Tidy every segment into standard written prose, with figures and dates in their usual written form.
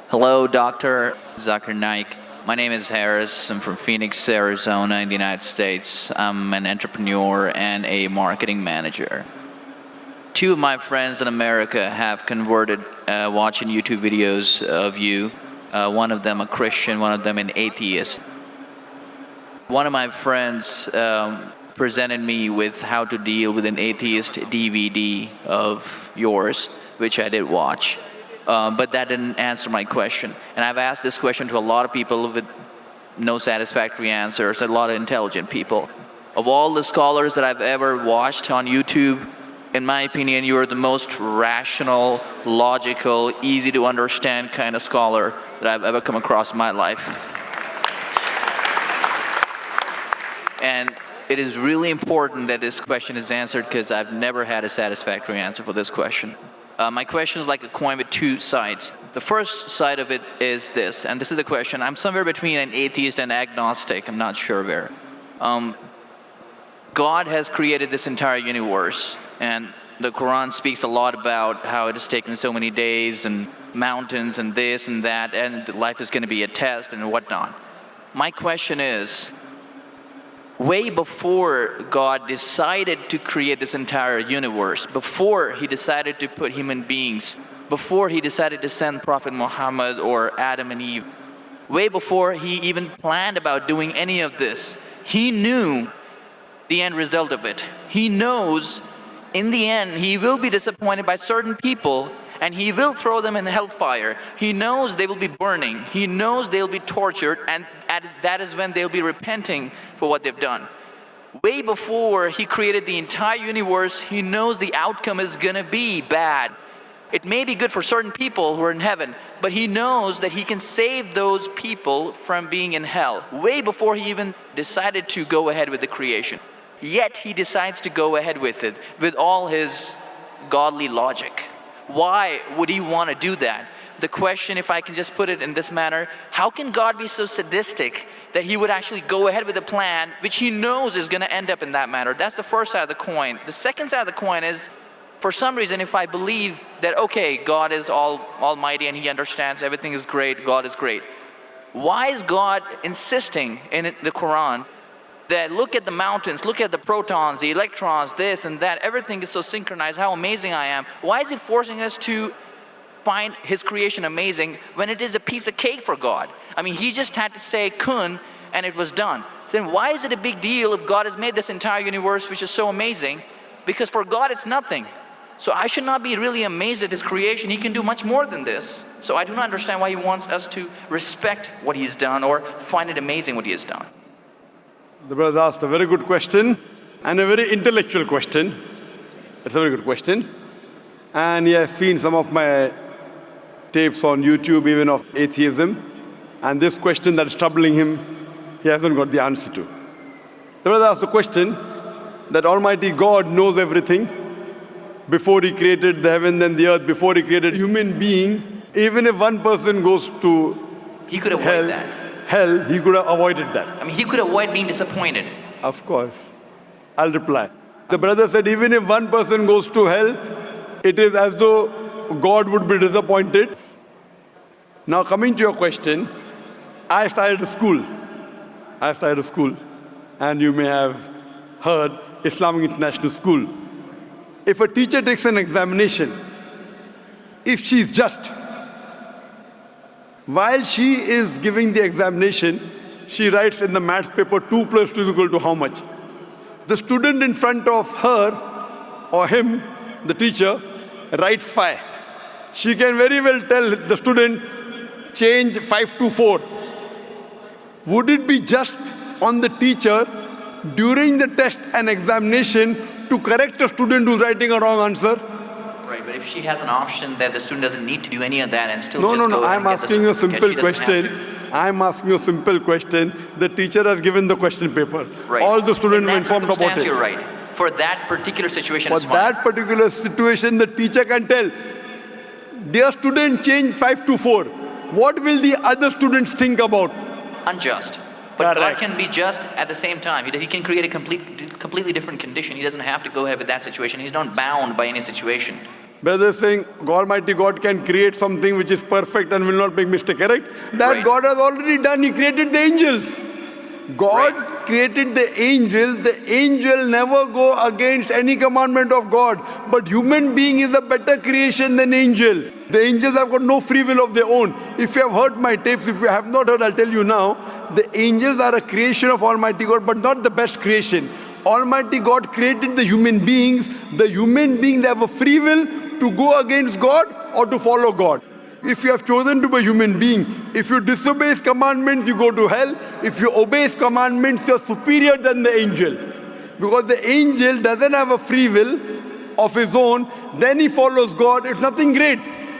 Hello, Dr. Zakir Naik. My name is Harris. I'm from Phoenix, Arizona, in the United States. I'm an entrepreneur and a marketing manager. Two of my friends in America have converted watching YouTube videos of you. One of them a Christian, one of them an atheist. One of my friends presented me with how to deal with an atheist DVD of yours, which I did watch. But that didn't answer my question. And I've asked this question to a lot of people with no satisfactory answers, a lot of intelligent people. Of all the scholars that I've ever watched on YouTube, in my opinion, you are the most rational, logical, easy to understand kind of scholar that I've ever come across in my life. And it is really important that this question is answered because I've never had a satisfactory answer for this question. My question is like a coin with two sides. The first side of it is this, and this is the question. I'm somewhere between an atheist and agnostic. I'm not sure where. God has created this entire universe, and the Quran speaks a lot about how it has taken so many days and mountains and this and that, and life is going to be a test and whatnot. My question is, way before God decided to create this entire universe, before he decided to put human beings, before he decided to send Prophet Muhammad or Adam and Eve, way before he even planned about doing any of this, he knew the end result of it. He knows in the end he will be disappointed by certain people and he will throw them in hellfire. He knows they will be burning. He knows they'll be tortured, and that is when they'll be repenting for what they've done. Way before he created the entire universe, he knows the outcome is gonna be bad. It may be good for certain people who are in heaven, but he knows that he can save those people from being in hell. Way before he even decided to go ahead with the creation. Yet he decides to go ahead with it, with all his godly logic. Why would he want to do that? The question, if I can just put it in this manner, how can God be so sadistic that he would actually go ahead with a plan which he knows is going to end up in that manner? That's the first side of the coin. The second side of the coin is, for some reason, if I believe that, okay, God is almighty and he understands everything is great, God is great. Why is God insisting in the Quran that look at the mountains, look at the protons, the electrons, this and that, everything is so synchronized, how amazing I am. Why is he forcing us to find his creation amazing when it is a piece of cake for God? I mean, he just had to say kun and it was done. Then why is it a big deal if God has made this entire universe which is so amazing? Because for God it's nothing. So I should not be really amazed at his creation. He can do much more than this. So I do not understand why he wants us to respect what he's done or find it amazing what he has done. The brother asked a very good question and a very intellectual question. It's a very good question. And he has seen some of my tapes on YouTube, even of atheism. And this question that is troubling him, he hasn't got the answer to. The brother asked the question that Almighty God knows everything before he created the heaven and the earth, before he created human being. Even if one person goes to he could avoid hell, he could have avoided that. I mean, he could avoid being disappointed. Of course. I'll reply. The brother said, even if one person goes to hell, it is as though God would be disappointed. Now coming to your question, I started a school. And you may have heard Islamic International School. If a teacher takes an examination, if she is just, while she is giving the examination, she writes in the maths paper 2 plus 2 is equal to how much? The student in front of her or him, the teacher, writes 5. She can very well tell the student, change 5 to 4. Would it be just on the teacher during the test and examination to correct a student who's writing a wrong answer? Right, but if she has an option that the student doesn't need to do any of that and still No, I'm asking you a simple question. I'm asking you a simple question. The teacher has given the question paper. Right. All the students were informed about it. You're right. For that particular situation, For that particular situation, the teacher can tell, dear student, change 5 to 4. What will the other students think about? Unjust. But God can be just at the same time. He can create a completely different condition. He doesn't have to go ahead with that situation. He's not bound by any situation. Brother is saying Almighty God can create something which is perfect and will not make mistake, correct? That Right. God has already done. He created the angels. God Right. created the angels. The angel never go against any commandment of God. But human being is a better creation than angel. The angels have got no free will of their own. If you have heard my tapes, if you have not heard, I'll tell you now. The angels are a creation of Almighty God, but not the best creation. Almighty God created the human beings. The human beings have a free will to go against God or to follow God. If you have chosen to be a human being, if you disobey His commandments, you go to hell. If you obey His commandments, you're superior than the angel. Because the angel doesn't have a free will of his own, then he follows God. It's nothing great.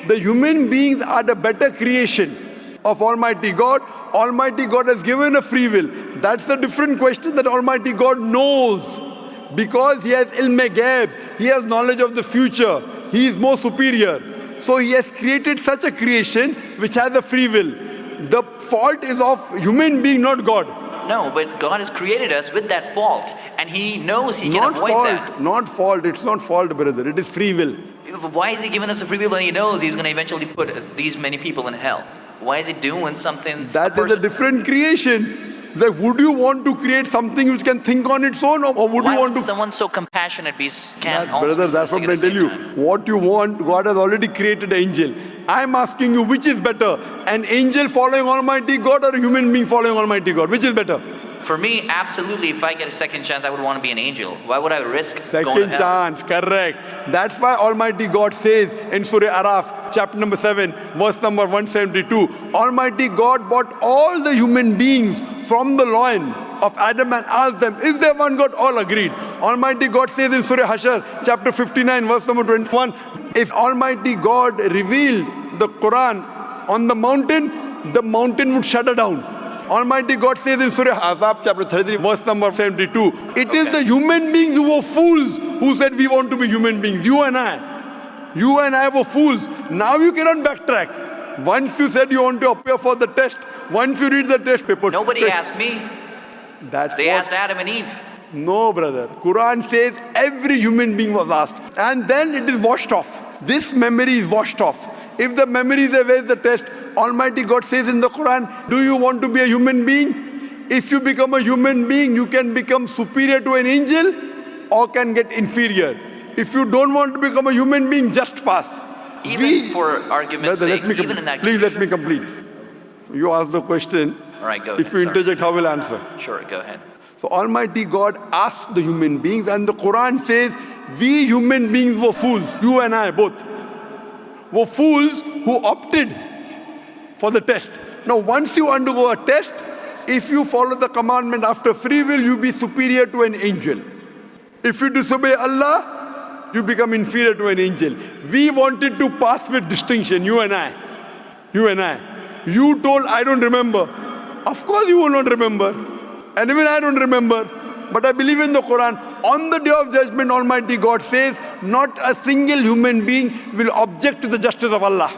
The human beings are the better creation of Almighty God. Almighty God has given a free will. That's a different question that Almighty God knows. Because He has ilm ghaib, He has knowledge of the future. He is more superior. So He has created such a creation which has a free will. The fault is of human being, not God. No, but God has created us with that fault, and He knows He can Not avoid fault, that. not fault. It's not fault, brother. It is free will. Why is He giving us a free will when He knows He's going to eventually put these many people in hell? Why is He doing something? That is a different creation. Like, would you want to create something which can think on its own, or would Why you want would to? someone so compassionate can also Brother, be that's what sadistic I at the tell you. same time? What you want, God has already created an angel. I'm asking you, which is better? An angel following Almighty God or a human being following Almighty God? Which is better? For me, absolutely, if I get a second chance, I would want to be an angel. Why would I risk going to Second hell? chance, correct. That's why Almighty God says in Surah Araf, chapter number 7, verse number 172, Almighty God brought all the human beings from the loin of Adam and asked them, is there one God? All agreed. Almighty God says in Surah Hashar, chapter 59, verse number 21, if Almighty God revealed the Quran on the mountain would shudder down. Almighty God says in Surah Ahzab, chapter 33, verse number 72, it is the human beings who were fools who said we want to be human beings. You and I were fools. Now you cannot backtrack. Once you said you want to appear for the test, once you read the test paper. Nobody asked me. That's They what, asked Adam and Eve. No, brother. Quran says every human being was asked. And then it is washed off. This memory is washed off. If the memory is there, where is the test? Almighty God says in the Quran, do you want to be a human being? If you become a human being, you can become superior to an angel or can get inferior. If you don't want to become a human being, just pass. Even for argument's Brother, sake, even in that please let me condition. complete. You ask the question. All right, go If ahead. you sorry. interject, how will I answer? Sure, go ahead. So Almighty God asked the human beings, and the Quran says, we human beings were fools, you and I both, were fools who opted for the test. Now once you undergo a test, if you follow the commandment after free will, you be superior to an angel. If you disobey Allah, you become inferior to an angel. We wanted to pass with distinction, you and I. You told, I don't remember. Of course you will not remember. And even I don't remember. But I believe in the Quran. On the day of judgment, Almighty God says, not a single human being will object to the justice of Allah.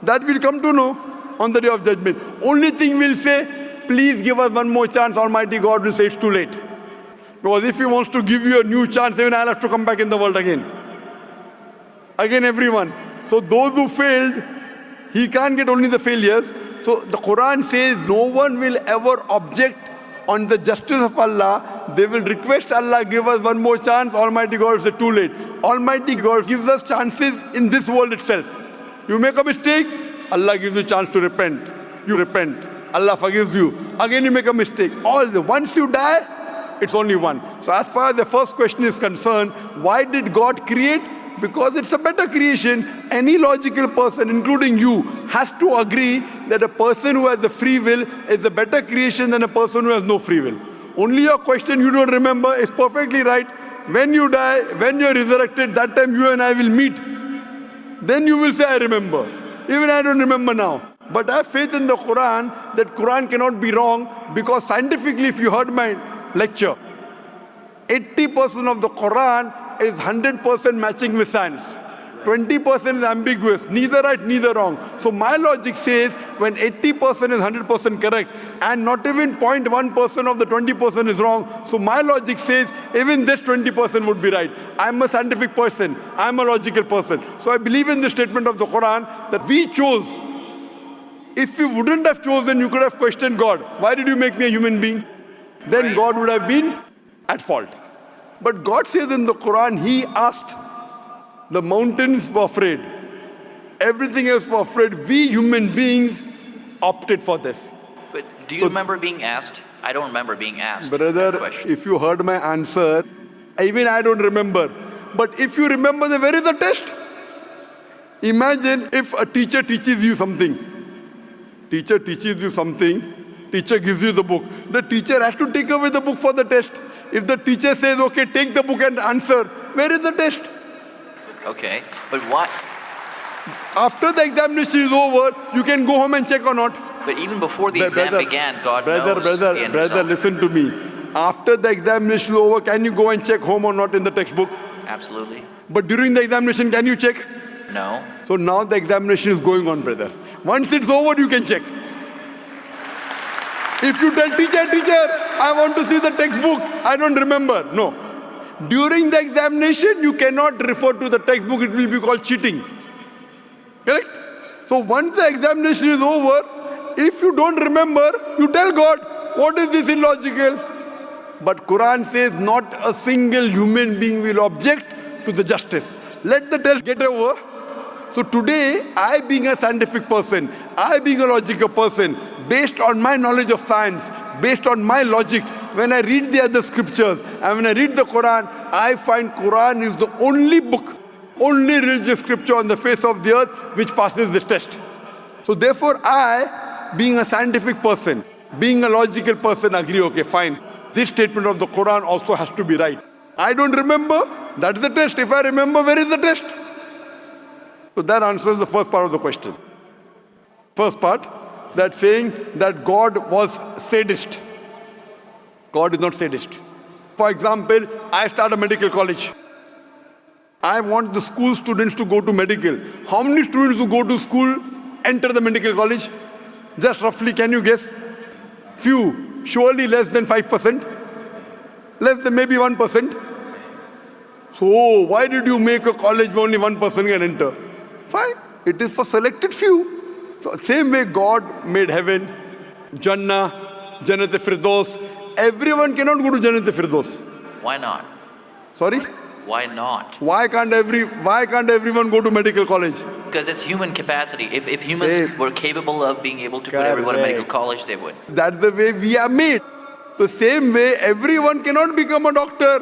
That we'll come to know on the day of judgment. Only thing we'll say, please give us one more chance. Almighty God will say it's too late. Because if He wants to give you a new chance, even I'll have to come back in the world again. Again, everyone. So those who failed, He can't get only the failures. So the Quran says no one will ever object on the justice of Allah. They will request Allah, give us one more chance. Almighty God will say too late. Almighty God gives us chances in this world itself. You make a mistake, Allah gives you a chance to repent. You repent. Allah forgives you. Again you make a mistake. Once you die, it's only one. So as far as the first question is concerned, why did God create? Because it's a better creation. Any logical person, including you, has to agree that a person who has the free will is a better creation than a person who has no free will. Only your question you don't remember is perfectly right. When you die, when you're resurrected, that time you and I will meet. Then you will say, I remember. Even I don't remember now. But I have faith in the Quran that Quran cannot be wrong, because scientifically, if you heard my lecture, 80% of the Quran is 100% matching with science. 20% is ambiguous, neither right, neither wrong. So my logic says when 80% is 100% correct and not even 0.1% of the 20% is wrong, so my logic says even this 20% would be right. I'm a scientific person, I'm a logical person. So I believe in the statement of the Quran that we chose. If you wouldn't have chosen, you could have questioned God. Why did you make me a human being? Then Right. God would have been at fault. But God says in the Quran, He asked, the mountains were afraid. Everything else was afraid. We human beings opted for this. But do you remember being asked? I don't remember being asked that Brother, question. if you heard my answer, even I don't remember. But if you remember, then where is the test? Imagine if a teacher teaches you something. Teacher teaches you something. Teacher gives you the book. The teacher has to take away the book for the test. If the teacher says, okay, take the book and answer, where is the test? Okay, but why? After the examination is over, you can go home and check or not. But even before the exam began, God knows the end Brother, result. listen to me. After the examination is over, can you go and check home or not in the textbook? Absolutely. But during the examination, can you check? No. So now the examination is going on, brother. Once it's over, you can check. If you tell teacher, I want to see the textbook, I don't remember. No. During the examination, you cannot refer to the textbook, it will be called cheating. Correct? So once the examination is over, if you don't remember, you tell God, what is this illogical? But Quran says not a single human being will object to the justice. Let the test get over. So today, I being a scientific person, I being a logical person, based on my knowledge of science, based on my logic, when I read the other scriptures and when I read the Quran, I find Quran is the only book, only religious scripture on the face of the earth which passes this test. So therefore I, being a scientific person, being a logical person, agree, okay, fine. This statement of the Quran also has to be right. I don't remember, that's the test. If I remember, where is the test? So that answers the first part of the question. First part, that saying that God was sadist. God is not sadist. For example, I start a medical college. I want the school students to go to medical. How many students who go to school enter the medical college? Just roughly, can you guess? Few, surely less than 5%. Less than maybe 1%. So why did you make a college where only 1% can enter? Fine, it is for selected few. So same way God made heaven, Jannah, Jannat-e-Firdaus. Everyone cannot go to Jannat-e-Firdaus. Why not? Sorry? Why not? Why can't everyone go to medical college? Because it's human capacity. If humans Yes. were capable of being able to put everyone in medical Correct. college, they would. That's the way we are made. The same way everyone cannot become a doctor.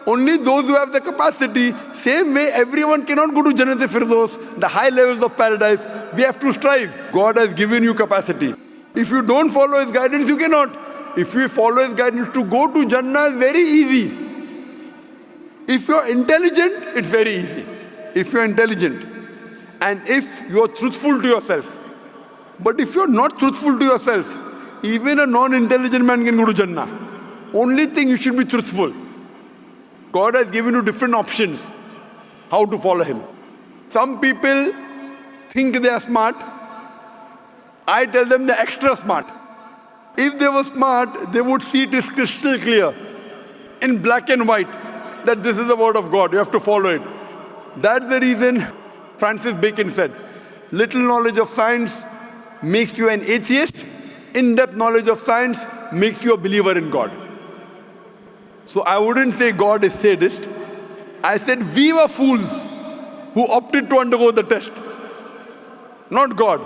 Only those who have the capacity. Same way everyone cannot go to Jannat-e-Firdaus, the high levels of paradise. We have to strive. God has given you capacity. If you don't follow His guidance, you cannot. If you follow His guidance, to go to Jannah is very easy. If you're intelligent, it's very easy. If you're intelligent and if you're truthful to yourself. But if you're not truthful to yourself, even a non-intelligent man can go to Jannah. Only thing, you should be truthful. God has given you different options how to follow Him. Some people think they are smart. I tell them they're extra smart. If they were smart, they would see it is crystal clear, in black and white, that this is the word of God. You have to follow it. That's the reason Francis Bacon said, little knowledge of science makes you an atheist. In-depth knowledge of science makes you a believer in God. So I wouldn't say God is sadist. I said we were fools who opted to undergo the test. Not God.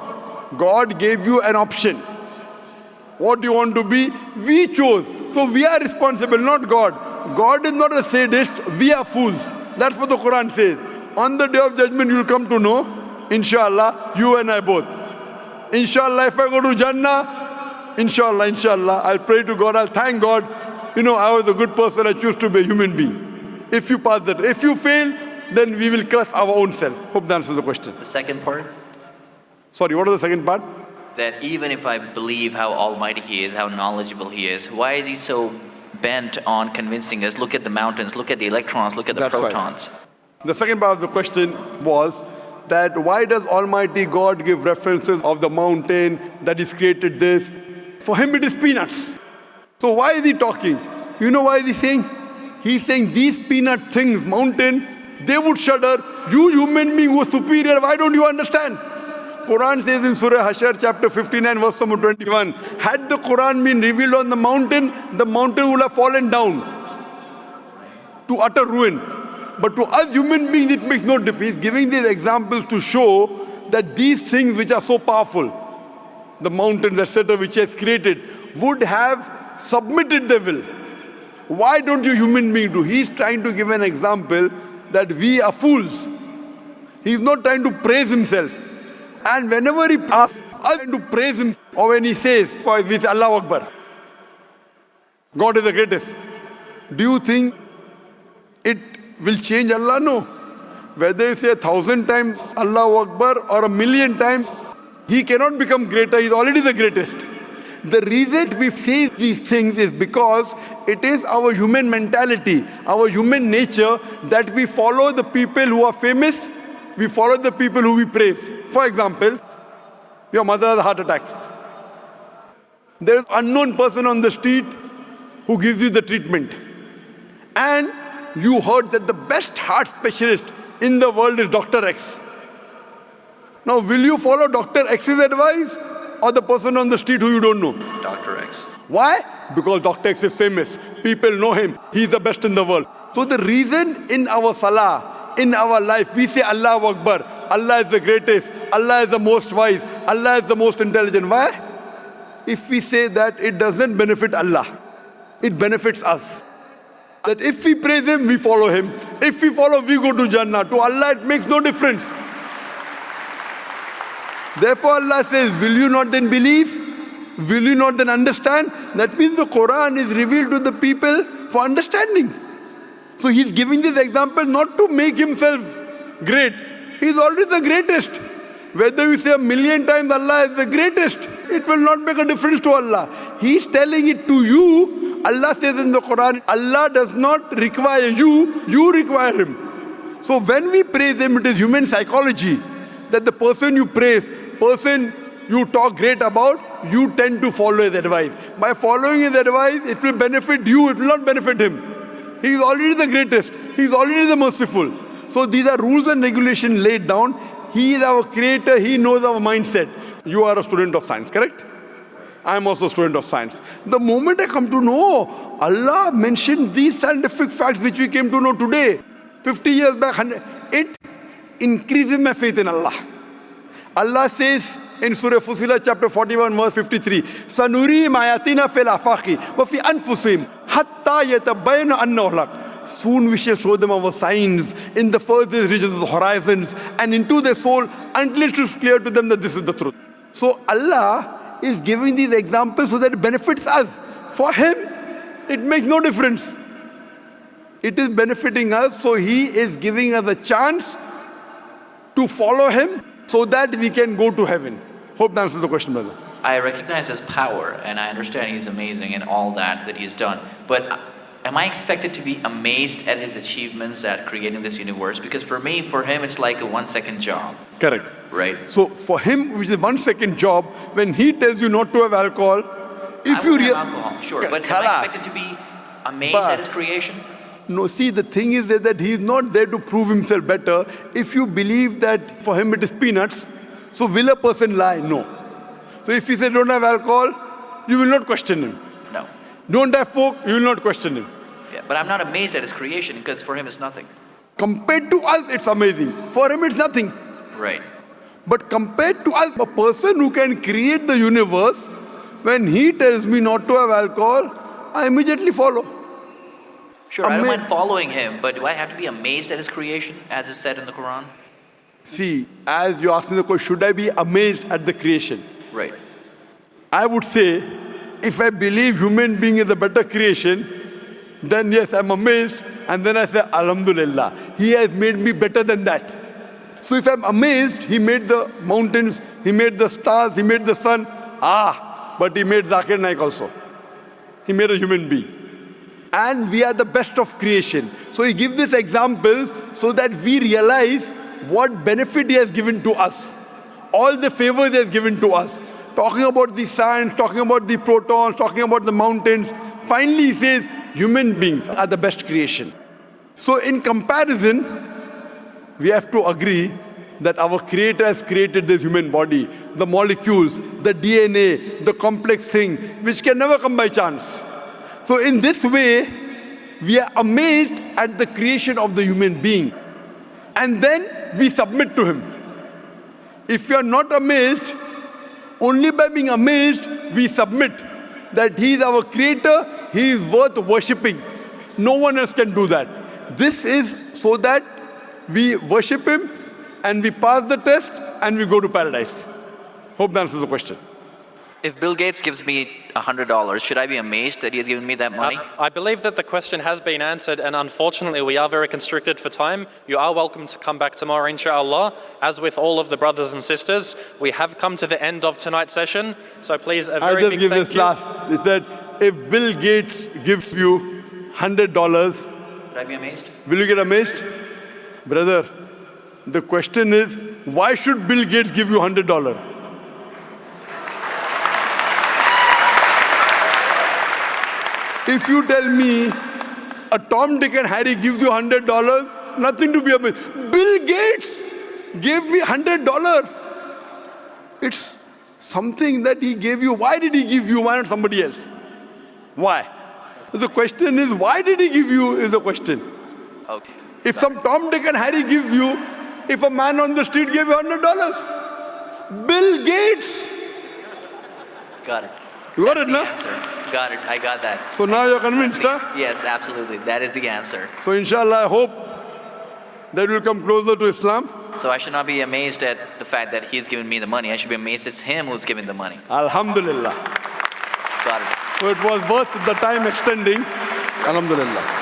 God gave you an option. What do you want to be? We chose. So we are responsible, not God. God is not a sadist. We are fools. That's what the Quran says. On the day of judgment, you will come to know, inshallah, you and I both. Inshallah, if I go to Jannah, inshallah, I'll pray to God, I'll thank God. You know, I was a good person, I choose to be a human being. If you pass that, if you fail, then we will curse our own self. Hope that answers the question. The second part, Sorry, what was the second part? that even if I believe how almighty He is, how knowledgeable He is, why is He so bent on convincing us, look at the mountains, look at the electrons, look at the That's right. protons? The second part of the question was that why does Almighty God give references of the mountain that He's created this? For Him it is peanuts. So why is He talking? You know why is He saying? He's saying these peanut things, mountain, they would shudder. You human being who are superior, why don't you understand? Quran says in Surah Hashar chapter 59 verse number 21, had the Quran been revealed on the mountain would have fallen down to utter ruin. But to us human beings it makes no difference. He's giving these examples to show that these things which are so powerful, the mountains etc. which He has created, would have submitted their will. Why don't you human beings do? He's trying to give an example that we are fools. He's not trying to praise Himself. And whenever He asks us to praise Him, or when He says, for we say Allahu Akbar, God is the greatest, do you think it will change Allah? No. Whether you say 1,000 times Allahu Akbar or 1,000,000 times, He cannot become greater. He's already the greatest. The reason we say these things is because it is our human mentality, our human nature, that we follow the people who are famous, we follow the people who we praise. For example, your mother has a heart attack. There is an unknown person on the street who gives you the treatment. And you heard that the best heart specialist in the world is Dr. X. Now, will you follow Dr. X's advice or the person on the street who you don't know? Dr. X. Why? Because Dr. X is famous. People know him. He's the best in the world. So the reason in our salah, in our life, we say Allahu Akbar, Allah is the greatest, Allah is the most wise, Allah is the most intelligent. Why? If we say that, it doesn't benefit Allah. It benefits us. That if we praise Him, we follow Him. If we follow, we go to Jannah. To Allah, it makes no difference. Therefore, Allah says, will you not then believe? Will you not then understand? That means the Quran is revealed to the people for understanding. So He's giving this example not to make Himself great. He's already the greatest. Whether you say 1,000,000 times Allah is the greatest, it will not make a difference to Allah. He's telling it to you. Allah says in the Quran, Allah does not require you, you require Him. So when we praise Him, it is human psychology that the person you praise, person you talk great about, you tend to follow his advice. By following his advice, it will benefit you, it will not benefit him. He is already the greatest. He is already the merciful. So these are rules and regulations laid down. He is our creator. He knows our mindset. You are a student of science, correct? I am also a student of science. The moment I come to know, Allah mentioned these scientific facts which we came to know today, 50 years back, it increases my faith in Allah. Allah says in Surah Fusilat chapter 41 verse 53, Sanuri mayatina fil afaqi wa fi anfusihim hatta yatabayyana annahu al-haq. Soon we shall show them our signs in the furthest regions of the horizons and into their soul until it is clear to them that this is the truth. So Allah is giving these examples so that it benefits us. For Him, it makes no difference. It is benefiting us, so He is giving us a chance to follow Him so that we can go to heaven. Hope that answers the question, brother. I recognize His power, and I understand He's amazing and all that He's done. But am I expected to be amazed at His achievements at creating this universe? Because for Him, it's like a 1-second job. Correct. Right? So for Him, which is a 1-second job, when He tells you not to have alcohol, if I you won't have alcohol, sure. But am I expected to be amazed at His creation? No, see, the thing is that He is not there to prove Himself better. If you believe that for Him it is peanuts, so will a person lie? No. So if He says don't have alcohol, you will not question Him. No. Don't have pork, you will not question Him. Yeah, but I'm not amazed at His creation because for Him it's nothing. Compared to us, it's amazing. For Him, it's nothing. Right. But compared to us, a person who can create the universe, when He tells me not to have alcohol, I immediately follow. Sure, I don't mind following Him, but do I have to be amazed at His creation, as is said in the Quran? See, as you asked me the question, should I be amazed at the creation? Right. I would say, if I believe human being is a better creation, then yes, I'm amazed, and then I say, Alhamdulillah, He has made me better than that. So if I'm amazed, He made the mountains, He made the stars, He made the sun, but He made Zakir Naik also. He made a human being. and we are the best of creation. So he gives these examples so that we realize what benefit he has given to us, all the favors he has given to us. Talking about the sands, talking about the protons, talking about the mountains. Finally he says human beings are the best creation. So in comparison, we have to agree that our Creator has created this human body, the molecules, the DNA, the complex thing, which can never come by chance. So in this way, we are amazed at the creation of the human being. And then we submit to Him. If we are not amazed, only by being amazed, we submit that He is our Creator, He is worth worshipping. No one else can do that. This is so that we worship Him, and we pass the test, and we go to paradise. Hope that answers the question. If Bill Gates gives me $100, should I be amazed that he has given me that money? I believe that the question has been answered, and unfortunately we are very constricted for time. You are welcome to come back tomorrow, inshallah. As with all of the brothers and sisters, we have come to the end of tonight's session, so please a very big give thank this you. last. It said, if Bill Gates gives you $100, Should I be amazed? will you get amazed? Brother, the question is, why should Bill Gates give you $100? If you tell me a Tom, Dick and Harry gives you $100, nothing to be amazed. Bill Gates gave me $100. It's something that he gave you. Why did he give you? Why not somebody else? Why? The question is, why did he give you is the question. Okay. If some Tom, Dick and Harry gives you, if a man on the street gave you $100, Bill Gates. Got it. You got That's it, the na? answer. Got it. I got that. So now you're convinced, huh? Yes, absolutely. That is the answer. So inshallah, I hope that we'll come closer to Islam. So I should not be amazed at the fact that he's given me the money. I should be amazed it's him who's giving the money. Alhamdulillah. Got it. So it was worth the time extending. Alhamdulillah.